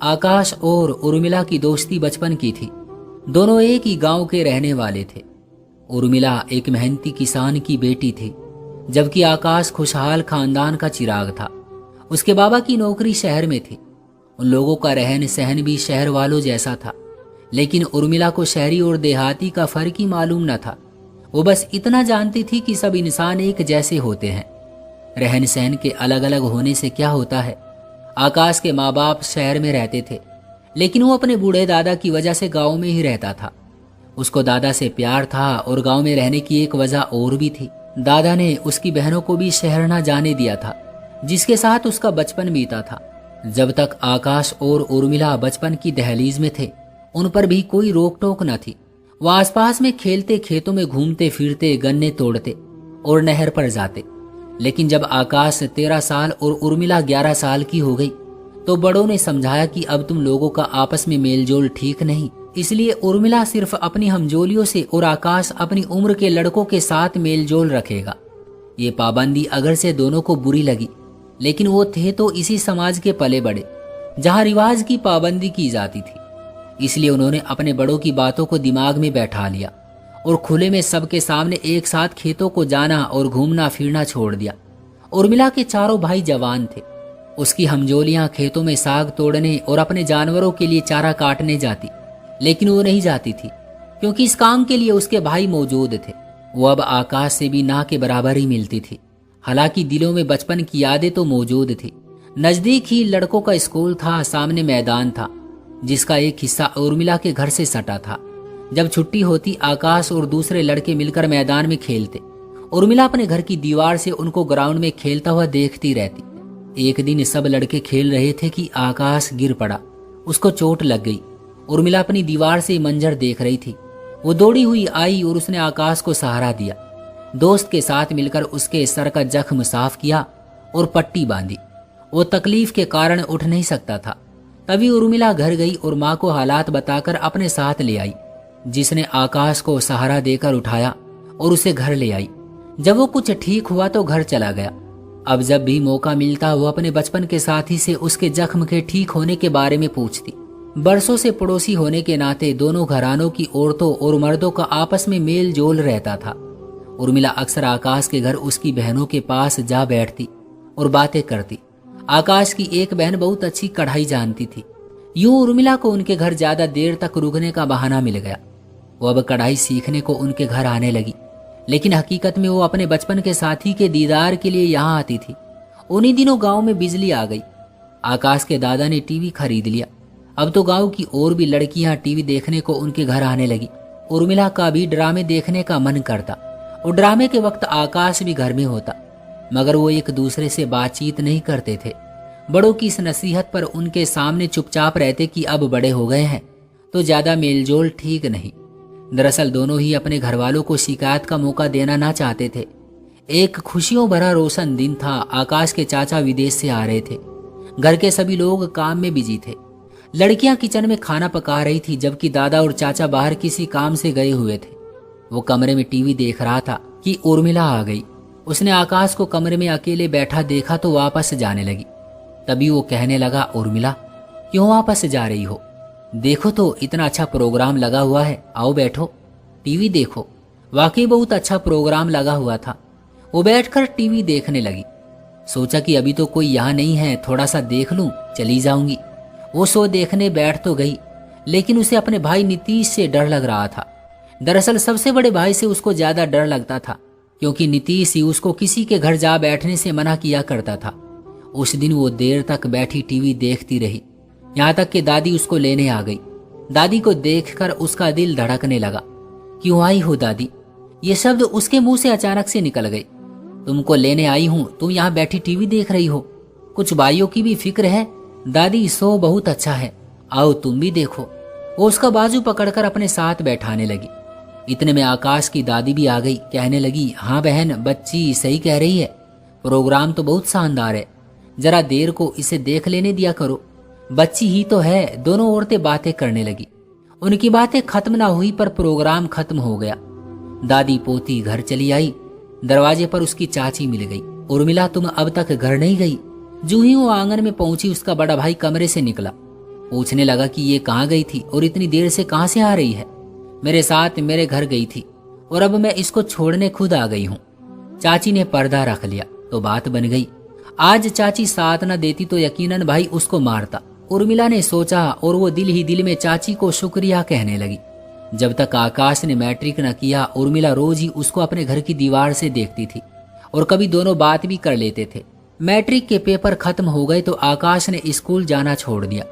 आकाश और उर्मिला की दोस्ती बचपन की थी। दोनों एक ही गांव के रहने वाले थे। उर्मिला एक मेहनती किसान की बेटी थी, जबकि आकाश खुशहाल खानदान का चिराग था। उसके बाबा की नौकरी शहर में थी। उन लोगों का रहन सहन भी शहर वालों जैसा था, लेकिन उर्मिला को शहरी और देहाती का फर्क ही मालूम न था। वो बस इतना जानती थी कि सब इंसान एक जैसे होते हैं। रहन सहन के अलग अलग होने से क्या होता है। आकाश के माँ बाप शहर में रहते थे, लेकिन वो अपने बूढ़े दादा की वजह से गांव में ही रहता था। उसको दादा से प्यार था और गांव में रहने की एक वजह और भी थी। दादा ने उसकी बहनों को भी शहर न जाने दिया था, जिसके साथ उसका बचपन बीता था। जब तक आकाश और उर्मिला बचपन की दहलीज में थे, उन पर भी कोई रोक टोक न थी। वह आसपास में खेलते, खेतों में घूमते फिरते, गन्ने तोड़ते और नहर पर जाते। लेकिन जब आकाश 13 साल और उर्मिला 11 साल की हो गई, तो बड़ों ने समझाया कि अब तुम लोगों का आपस में मेलजोल ठीक नहीं। इसलिए उर्मिला सिर्फ अपनी हमजोलियों से और आकाश अपनी उम्र के लड़कों के साथ मेलजोल रखेगा। ये पाबंदी अगर से दोनों को बुरी लगी, लेकिन वो थे तो इसी समाज के पले बड़े जहां रिवाज की पाबंदी की जाती थी। इसलिए उन्होंने अपने बड़ों की बातों को दिमाग में बैठा लिया और खुले में सबके सामने एक साथ खेतों को जाना और घूमना फिरना छोड़ दिया। उर्मिला के चारों भाई जवान थे। उसकी हमजोलियां खेतों में साग तोड़ने और अपने जानवरों के लिए चारा काटने जाती, लेकिन वो नहीं जाती थी, क्योंकि इस काम के लिए उसके भाई मौजूद थे। वो अब आकाश से भी ना के बराबर ही मिलती थी। हालांकि दिलों में बचपन की यादें तो मौजूद थी। नजदीक ही लड़कों का स्कूल था, सामने मैदान था जिसका एक हिस्सा उर्मिला के घर से सटा था। जब छुट्टी होती, आकाश और दूसरे लड़के मिलकर मैदान में खेलते। उर्मिला अपने घर की दीवार से उनको ग्राउंड में खेलता हुआ देखती रहती। एक दिन सब लड़के खेल रहे थे कि आकाश गिर पड़ा। उसको चोट लग गई। उर्मिला अपनी दीवार से मंजर देख रही थी। वो दौड़ी हुई आई और उसने आकाश को सहारा दिया। दोस्त के साथ मिलकर उसके सर का जख्म साफ किया और पट्टी बांधी। वो तकलीफ के कारण उठ नहीं सकता था। तभी उर्मिला घर गई और माँ को हालात बताकर अपने साथ ले आई, जिसने आकाश को सहारा देकर उठाया और उसे घर ले आई। जब वो कुछ ठीक हुआ तो घर चला गया। अब जब भी मौका मिलता, वो अपने बचपन के साथी से उसके जख्म के ठीक होने के बारे में पूछती। बरसों से पड़ोसी होने के नाते दोनों घरानों की औरतों और मर्दों का आपस में मेल जोल रहता था। उर्मिला अक्सर आकाश के घर उसकी बहनों के पास जा बैठती और बातें करती। आकाश की एक बहन बहुत अच्छी कढ़ाई जानती थी। यूं उर्मिला को उनके घर ज्यादा देर तक रुकने का बहाना मिल गया। वो अब कढ़ाई सीखने को उनके घर आने लगी, लेकिन हकीकत में वो अपने बचपन के साथी के दीदार के लिए यहाँ आती थी। उन्हीं दिनों गांव में बिजली आ गई। आकाश के दादा ने टीवी खरीद लिया। अब तो गांव की और भी लड़कियां टीवी देखने को उनके घर आने लगी। उर्मिला का भी ड्रामे देखने का मन करता और ड्रामे के वक्त आकाश भी घर में होता, मगर वो एक दूसरे से बातचीत नहीं करते थे। बड़ों की इस नसीहत पर उनके सामने चुपचाप रहते कि अब बड़े हो गए हैं तो ज्यादा मेलजोल ठीक नहीं। दरअसल दोनों ही अपने घर वालों को शिकायत का मौका देना ना चाहते थे। एक खुशियों भरा रोशन दिन था। आकाश के चाचा विदेश से आ रहे थे। घर के सभी लोग काम में बिजी थे। लड़कियां किचन में खाना पका रही थी, जबकि दादा और चाचा बाहर किसी काम से गए हुए थे। वो कमरे में टीवी देख रहा था कि उर्मिला आ गई। उसने आकाश को कमरे में अकेले बैठा देखा तो वापस जाने लगी। तभी वो कहने लगा, उर्मिला क्यों वापस जा रही हो? देखो तो इतना अच्छा प्रोग्राम लगा हुआ है, आओ बैठो टीवी देखो। वाकई बहुत अच्छा प्रोग्राम लगा हुआ था। वो बैठकर टीवी देखने लगी। सोचा कि अभी तो कोई यहाँ नहीं है, थोड़ा सा देख लूं, चली जाऊंगी। वो शो देखने बैठ तो गई, लेकिन उसे अपने भाई नीतीश से डर लग रहा था। दरअसल सबसे बड़े भाई से उसको ज्यादा डर लगता था, क्योंकि नीतीश ही उसको किसी के घर जा बैठने से मना किया करता था। उस दिन वो देर तक बैठी टीवी देखती रही, यहाँ तक कि दादी उसको लेने आ गई। दादी को देखकर उसका दिल धड़कने लगा। क्यों आई हो दादी? ये शब्द उसके मुंह से अचानक से निकल गए। तुमको लेने आई हूं, तुम यहाँ बैठी टीवी देख रही हो। कुछ भाइयों की भी फिक्र है। दादी शो बहुत अच्छा है, आओ तुम भी देखो। वो उसका बाजू पकड़कर अपने साथ बैठाने लगी। इतने में आकाश की दादी भी आ गई। कहने लगी, हाँ बहन, बच्ची सही कह रही है, प्रोग्राम तो बहुत शानदार है, जरा देर को इसे देख लेने दिया करो। बच्ची ही तो है। दोनों औरतें बातें करने लगी। उनकी बातें खत्म ना हुई पर प्रोग्राम खत्म हो गया। दादी पोती घर चली आई। दरवाजे पर उसकी चाची मिल गई। उर्मिला, तुम अब तक घर नहीं गई? जूं ही वो आंगन में पहुंची, उसका बड़ा भाई कमरे से निकला। पूछने लगा कि ये कहाँ गई थी और इतनी देर से कहाँ से आ रही है। मेरे साथ मेरे घर गई थी और अब मैं इसको छोड़ने खुद आ गई हूँ। चाची ने पर्दा रख लिया तो बात बन गई। आज चाची साथ न देती तो यकीनन भाई उसको मारता। उर्मिला ने सोचा और वो दिल ही दिल में चाची को शुक्रिया कहने लगी। जब तक आकाश ने मैट्रिक न किया उर्मिला रोज ही उसको अपने घर की दीवार से देखती थी और कभी दोनों बात भी कर लेते थे। मैट्रिक के पेपर खत्म हो गए तो आकाश ने स्कूल जाना छोड़ दिया,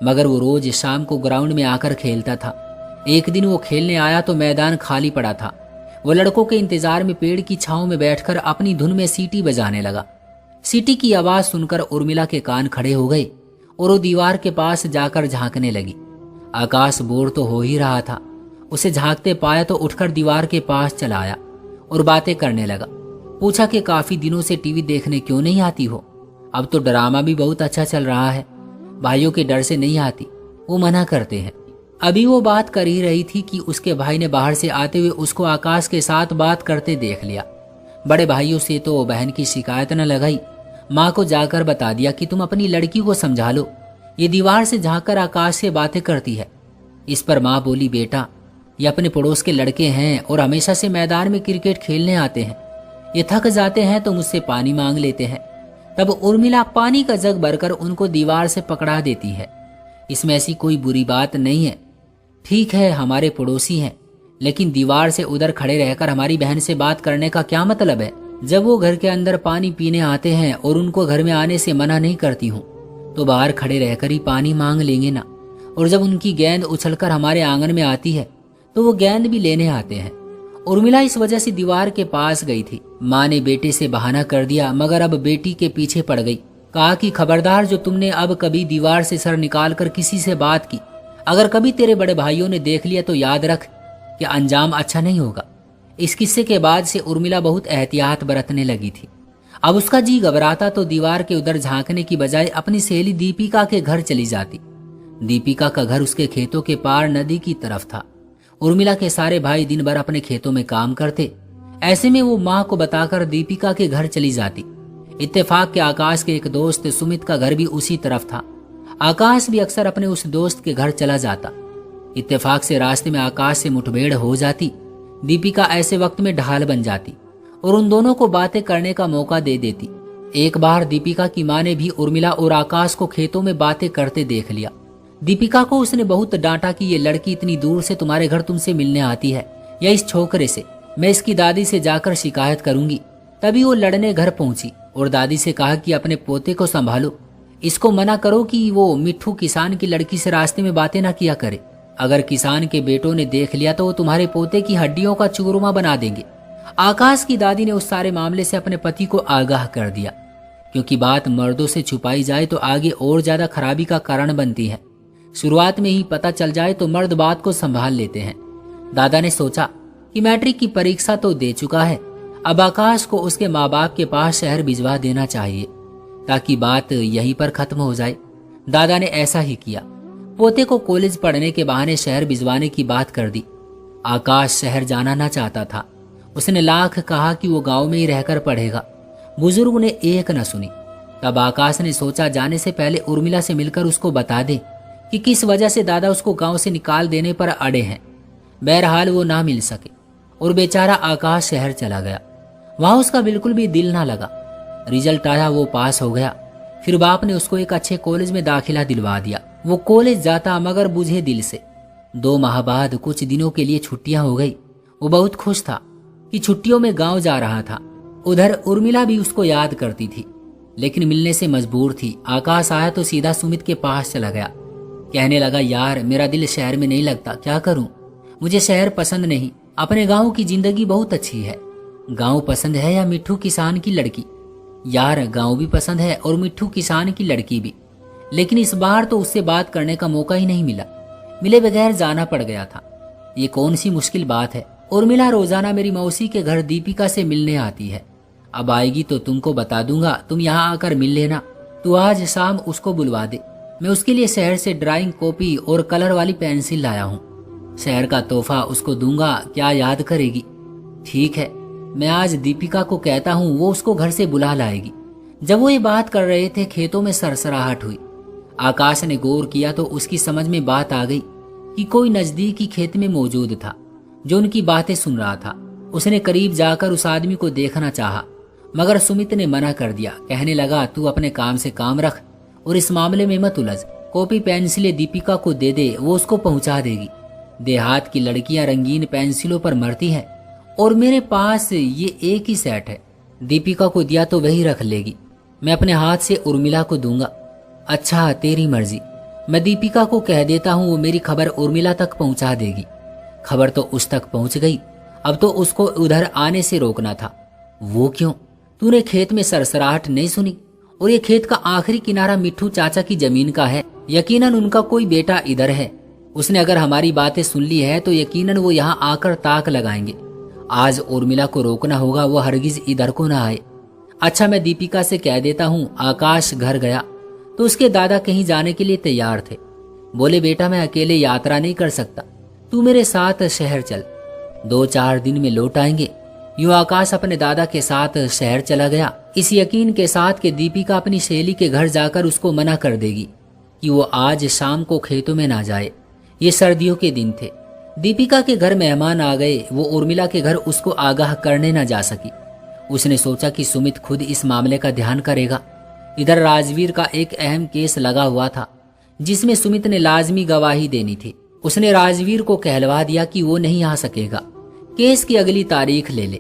मगर वो रोज शाम को ग्राउंड में आकर खेलता था। एक दिन वो खेलने आया तो मैदान खाली पड़ा था। वो लड़कों के इंतजार में पेड़ की छांव में बैठकर अपनी धुन में सीटी बजाने लगा। सीटी की आवाज सुनकर उर्मिला के कान खड़े हो गए और वो दीवार के पास जाकर झांकने लगी। आकाश बोर तो हो ही रहा था। उसे झांकते पाया तो उठकर दीवार के पास चला आया और बातें करने लगा। पूछा कि काफी दिनों से टीवी देखने क्यों नहीं आती हो? अब तो ड्रामा भी बहुत अच्छा चल रहा है। भाइयों के डर से नहीं आती, वो मना करते हैं। अभी वो बात कर ही रही थी कि उसके भाई ने बाहर से आते हुए उसको आकाश के साथ बात करते देख लिया। बड़े भाइयों से तो बहन की शिकायत न लगाई, माँ को जाकर बता दिया कि तुम अपनी लड़की को समझा लो, ये दीवार से झांककर आकाश से बातें करती है। इस पर माँ बोली, बेटा ये अपने पड़ोस के लड़के हैं और हमेशा से मैदान में क्रिकेट खेलने आते हैं। ये थक जाते हैं तो मुझसे पानी मांग लेते हैं। तब उर्मिला पानी का जग भरकर उनको दीवार से पकड़ा देती है। इसमें ऐसी कोई बुरी बात नहीं है। ठीक है हमारे पड़ोसी हैं, लेकिन दीवार से उधर खड़े रहकर हमारी बहन से बात करने का क्या मतलब है? जब वो घर के अंदर पानी पीने आते हैं और उनको घर में आने से मना नहीं करती हूँ तो बाहर खड़े रहकर ही पानी मांग लेंगे ना। और जब उनकी गेंद उछलकर हमारे आंगन में आती है तो वो गेंद भी लेने आते हैं। उर्मिला इस वजह से दीवार के पास गई थी। माँ ने बेटे से बहाना कर दिया, मगर अब बेटी के पीछे पड़ गई। कहा कि खबरदार, जो तुमने अब कभी दीवार से सर निकाल कर किसी से बात की, अगर कभी तेरे बड़े भाइयों ने देख लिया तो याद रख कि अंजाम अच्छा नहीं होगा। इस किस्से के बाद से उर्मिला बहुत एहतियात बरतने लगी थी। अब उसका जी घबराता तो दीवार के उधर झांकने की बजाय अपनी सहेली दीपिका के घर चली जाती। दीपिका का घर उसके खेतों के पार नदी की तरफ था। उर्मिला के सारे भाई दिन भर अपने खेतों में काम करते। ऐसे में वो माँ को बताकर दीपिका के घर चली जाती। इत्तेफाक के आकाश के एक दोस्त सुमित का घर भी उसी तरफ था। आकाश भी अक्सर अपने उस दोस्त के घर चला जाता। इत्तेफाक से रास्ते में आकाश से मुठभेड़ हो जाती। दीपिका ऐसे वक्त में ढाल बन जाती और उन दोनों को बातें करने का मौका दे देती। एक बार दीपिका की माँ ने भी उर्मिला और आकाश को खेतों में बातें करते देख लिया। दीपिका को उसने बहुत डांटा कि ये लड़की इतनी दूर से तुम्हारे घर तुमसे मिलने आती है, या इस छोकरे से, मैं इसकी दादी से जाकर शिकायत करूंगी। तभी वो लड़ने घर पहुंची और दादी से कहा कि अपने पोते को संभालो, इसको मना करो कि वो मिट्ठू किसान की लड़की से रास्ते में बातें ना किया करे। अगर किसान के बेटों ने देख लिया तो वो तुम्हारे पोते की हड्डियों का चूरमा बना देंगे। आकाश की दादी ने उस सारे मामले से अपने पति को आगाह कर दिया, क्योंकि बात मर्दों से छुपाई जाए तो आगे और ज्यादा खराबी का कारण बनती है। शुरुआत में ही पता चल जाए तो मर्द बात को संभाल लेते हैं। दादा ने सोचा कि मैट्रिक की परीक्षा तो दे चुका है, अब आकाश को उसके माँ बाप के पास शहर भिजवा देना चाहिए ताकि बात यहीं पर खत्म हो जाए। दादा ने ऐसा ही किया। पोते को कॉलेज पढ़ने के बहाने शहर भिजवाने की बात कर दी। आकाश शहर जाना ना चाहता था। उसने लाख कहा कि वो गांव में ही रहकर पढ़ेगा। बुजुर्ग ने एक न सुनी। तब आकाश ने सोचा जाने से पहले उर्मिला से मिलकर उसको बता दे कि किस वजह से दादा उसको गांव से निकाल देने पर अड़े हैं। बहरहाल वो ना मिल सके और बेचारा आकाश शहर चला गया। वहां उसका बिल्कुल भी दिल ना लगा। रिजल्ट आया, वो पास हो गया। फिर बाप ने उसको एक अच्छे कॉलेज में दाखिला दिलवा दिया। वो कॉलेज जाता मगर बुझे दिल से। 2 माह बाद कुछ दिनों के लिए छुट्टियां हो गई। वो बहुत खुश था कि छुट्टियों में गांव जा रहा था। उधर उर्मिला भी उसको याद करती थी, लेकिन मिलने से मजबूर थी। आकाश आया तो सीधा सुमित के पास चला गया। कहने लगा, यार मेरा दिल शहर में नहीं लगता, क्या करूं? मुझे शहर पसंद नहीं, अपने गांव की जिंदगी बहुत अच्छी है। गांव पसंद है या मिट्ठू किसान की लड़की? यार गांव भी पसंद है और मिट्ठू किसान की लड़की भी, लेकिन इस बार तो उससे बात करने का मौका ही नहीं मिला। मिले बगैर जाना पड़ गया था। ये कौन सी मुश्किल बात है। उर्मिला रोजाना मेरी मौसी के घर दीपिका से मिलने आती है। अब आएगी तो तुमको बता दूंगा, तुम यहाँ आकर मिल लेना। तू आज शाम उसको बुलवा दे। मैं उसके लिए शहर से ड्राइंग कॉपी और कलर वाली पेंसिल लाया हूँ। शहर का तोहफा उसको दूंगा, क्या याद करेगी? ठीक है, मैं आज दीपिका को कहता हूँ, वो उसको घर से बुला लाएगी। जब वो ये बात कर रहे थे खेतों में सरसराहट हुई। आकाश ने गौर किया तो उसकी समझ में बात आ गई कि कोई नजदीकी खेत में मौजूद था जो उनकी बातें सुन रहा था। उसने करीब जाकर उस आदमी को देखना चाहा, मगर सुमित ने मना कर दिया। कहने लगा, तू अपने काम से काम रख और इस मामले में मत उलझ। कॉपी पेंसिलें दीपिका को दे दे, वो उसको पहुंचा देगी। देहात की लड़कियां रंगीन पेंसिलों पर मरती हैं और मेरे पास ये एक ही सेट है। दीपिका को दिया तो वही रख लेगी, मैं अपने हाथ से उर्मिला को दूंगा। अच्छा, तेरी मर्जी। मैं दीपिका को कह देता हूँ, वो मेरी खबर उर्मिला तक पहुंचा देगी। खबर तो उस तक पहुंच गई, अब तो उसको उधर आने से रोकना था। वो क्यों? तूने खेत में सरसराहट नहीं सुनी? और ये खेत का आखिरी किनारा मिट्ठू चाचा की जमीन का है। यकीनन उनका कोई बेटा इधर है। उसने अगर हमारी बातें सुन ली है तो यकीनन वो यहाँ आकर ताक लगाएंगे। आज उर्मिला को रोकना होगा, वो हरगिज इधर को ना आए। अच्छा, मैं दीपिका से कह देता हूँ। आकाश घर गया तो उसके दादा कहीं जाने के लिए तैयार थे। बोले, बेटा मैं अकेले यात्रा नहीं कर सकता, तू मेरे साथ शहर चल, 2-4 दिन में लौट आएंगे। यूं आकाश अपने दादा के साथ शहर चला गया, इस यकीन के साथ कि दीपिका अपनी सहेली के घर जाकर उसको मना कर देगी कि वो आज शाम को खेतों में ना जाए। ये सर्दियों के दिन थे, दीपिका के घर मेहमान आ गए। वो उर्मिला के घर उसको आगाह करने ना जा सकी। उसने सोचा कि सुमित खुद इस मामले का ध्यान करेगा। इधर राजवीर का एक अहम केस लगा हुआ था जिसमें सुमित ने लाजमी गवाही देनी थी। उसने राजवीर को कहलवा दिया कि वो नहीं आ सकेगा, केस की अगली तारीख ले ले।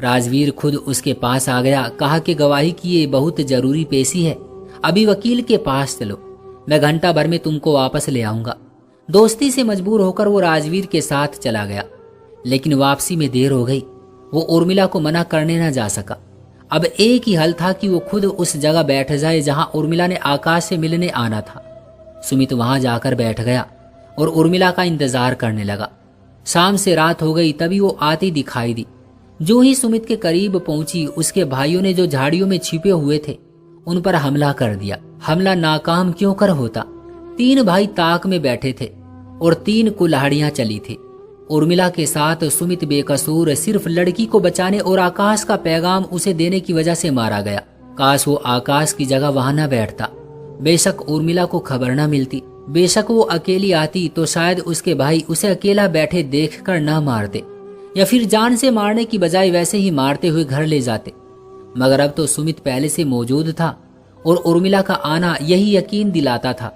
राजवीर खुद उसके पास आ गया, कहा कि गवाही की ये बहुत जरूरी पेशी है, अभी वकील के पास चलो, मैं घंटा भर में तुमको वापस ले आऊंगा। दोस्ती से मजबूर होकर वो राजवीर के साथ चला गया, लेकिन वापसी में देर हो गई। वो उर्मिला को मना करने न जा सका। अब एक ही हल था कि वो खुद उस जगह बैठ जाए जहां उर्मिला ने आकाश से मिलने आना था। सुमित वहां जाकर बैठ गया और उर्मिला का इंतजार करने लगा। शाम से रात हो गई, तभी वो आती दिखाई दी। जो ही सुमित के करीब पहुंची, उसके भाइयों ने जो झाड़ियों में छिपे हुए थे उन पर हमला कर दिया। हमला नाकाम क्यों कर होता? 3 भाई ताक में बैठे थे और 3 कुल्हाड़ियां चली थी। उर्मिला के साथ सुमित बेकसूर सिर्फ लड़की को बचाने और आकाश का पैगाम उसे देने की वजह से मारा गया। काश वो आकाश की जगह वहां न बैठता। बेशक उर्मिला को खबर न मिलती, बेशक वो अकेली आती तो शायद उसके भाई उसे अकेला बैठे देखकर न मारते, या फिर जान से मारने की बजाय वैसे ही मारते हुए घर ले जाते। मगर अब तो सुमित पहले से मौजूद था और उर्मिला का आना यही यकीन दिलाता था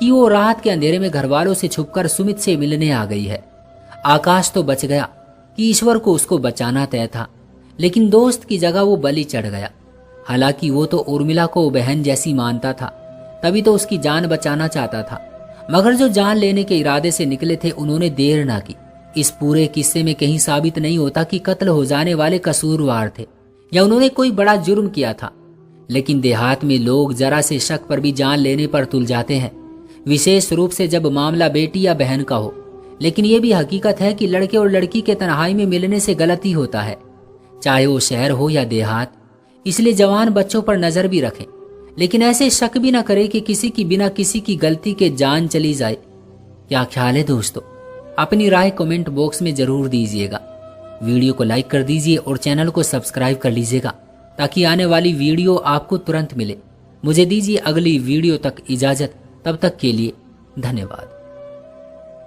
कि वो रात के अंधेरे में घरवालों से छुपकर सुमित से मिलने आ गई है। आकाश तो बच गया कि ईश्वर को उसको बचाना तय था, लेकिन दोस्त की जगह वो बलि चढ़ गया। हालांकि वो तो उर्मिला को बहन जैसी मानता था, तभी तो उसकी जान बचाना चाहता था। मगर जो जान लेने के इरादे से निकले थे उन्होंने देर ना की। इस पूरे किस्से में कहीं साबित नहीं होता कि कत्ल हो जाने वाले कसूरवार थे या उन्होंने कोई बड़ा जुर्म किया था, लेकिन देहात में लोग जरा से शक पर भी जान लेने पर तुल जाते हैं, विशेष रूप से जब मामला बेटी या बहन का हो। लेकिन ये भी हकीकत है कि लड़के और लड़की के तन्हाई में मिलने से गलती होता है, चाहे वो शहर हो या देहात। इसलिए जवान बच्चों पर नजर भी रखें, लेकिन ऐसे शक भी ना करें कि किसी की बिना किसी की गलती के जान चली जाए। क्या ख्याल है दोस्तों? अपनी राय कमेंट बॉक्स में जरूर दीजिएगा। वीडियो को लाइक कर दीजिए और चैनल को सब्सक्राइब कर लीजिएगा ताकि आने वाली वीडियो आपको तुरंत मिले। मुझे दीजिए अगली वीडियो तक इजाजत, तब तक के लिए धन्यवाद।